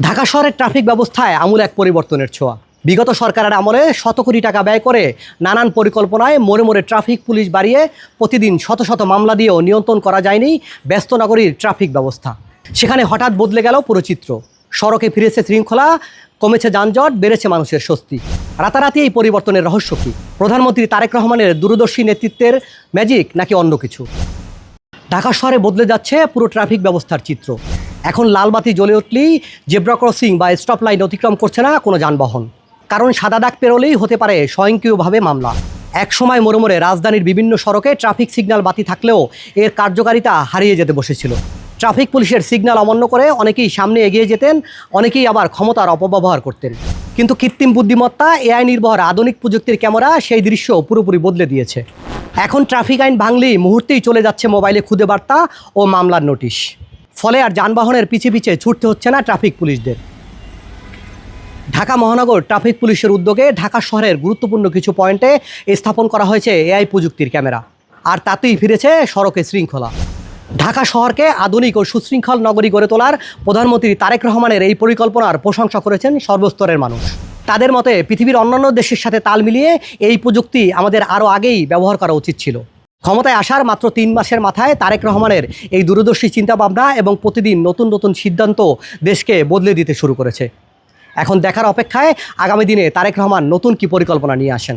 ঢাকা শহরের ট্রাফিক ব্যবস্থায় আমূল এক পরিবর্তনের ছোঁয়া। বিগত সরকারের আমলে শত কোটি টাকা ব্যয় করে নানান পরিকল্পনায় মোড়ে মোড়ে ট্রাফিক পুলিশ বাড়িয়ে প্রতিদিন শত শত মামলা দিয়েও নিয়ন্ত্রণ করা যায়নি ব্যস্ত নগরীর ট্রাফিক ব্যবস্থা। সেখানে হঠাৎ বদলে গেল পুরো চিত্র। সড়কে ফিরেছে শৃঙ্খলা, কমেছে যানজট, বেড়েছে মানুষের স্বস্তি। রাতারাতি এই পরিবর্তনের রহস্য কী? প্রধানমন্ত্রী তারেক রহমানের দূরদর্শী নেতৃত্বের ম্যাজিক নাকি অন্য কিছু? ঢাকা শহরে বদলে যাচ্ছে পুরো ট্রাফিক ব্যবস্থার চিত্র। এখন লাল বাতি জ্বলে উঠলেই জেব্রা ক্রসিং বা স্টপ লাইন অতিক্রম করছে না কোনো যানবাহন। কারণ সাদা দাগ পেরোলেই হতে পারে স্বয়ংক্রিয়ভাবে মামলা। একসময় মোড়ে মোড়ে রাজধানীর বিভিন্ন সড়কে ট্রাফিক সিগন্যাল বাতি থাকলেও এর কার্যকারিতা হারিয়ে যেতে বসেছিল। ট্রাফিক পুলিশের সিগন্যাল অমান্য করে অনেকেই সামনে এগিয়ে যেতেন, অনেকেই আবার ক্ষমতার অপব্যবহার করতেন। কিন্তু কৃত্রিম বুদ্ধিমত্তা, এআই নির্ভর আধুনিক প্রযুক্তির ক্যামেরা সেই দৃশ্য পুরোপুরি বদলে দিয়েছে। এখন ট্রাফিক আইন ভাঙলেই মুহূর্তেই চলে যাচ্ছে মোবাইলে খুদে বার্তা ও মামলার নোটিশ। ফলে আর যানবাহনের পিছিয়ে পিছিয়ে ছুটতে হচ্ছে না ট্রাফিক পুলিশদের। ঢাকা মহানগর ট্রাফিক পুলিশের উদ্যোগে ঢাকা শহরের গুরুত্বপূর্ণ কিছু পয়েন্টে স্থাপন করা হয়েছে এআই প্রযুক্তির ক্যামেরা। আর তাতেই ফিরেছে সড়কে শৃঙ্খলা। ঢাকা শহরকে আধুনিক ও সুশৃঙ্খল নগরী গড়ে তোলার প্রধানমন্ত্রী তারেক রহমানের এই পরিকল্পনার প্রশংসা করেছেন সর্বস্তরের মানুষ। তাদের মতে পৃথিবীর অন্যান্য দেশের সাথে তাল মিলিয়ে এই প্রযুক্তি আমাদের আরও আগেই ব্যবহার করা উচিত ছিল। ক্ষমতায় আসার মাত্র 3 মাসের মাথায় তারেক রহমানের এই দূরদর্শী চিন্তাভাবনা এবং প্রতিদিন নতুন নতুন সিদ্ধান্ত দেশকে বদলে দিতে শুরু করেছে। এখন দেখার অপেক্ষায় আগামী দিনে তারেক রহমান নতুন কী পরিকল্পনা নিয়ে আসেন।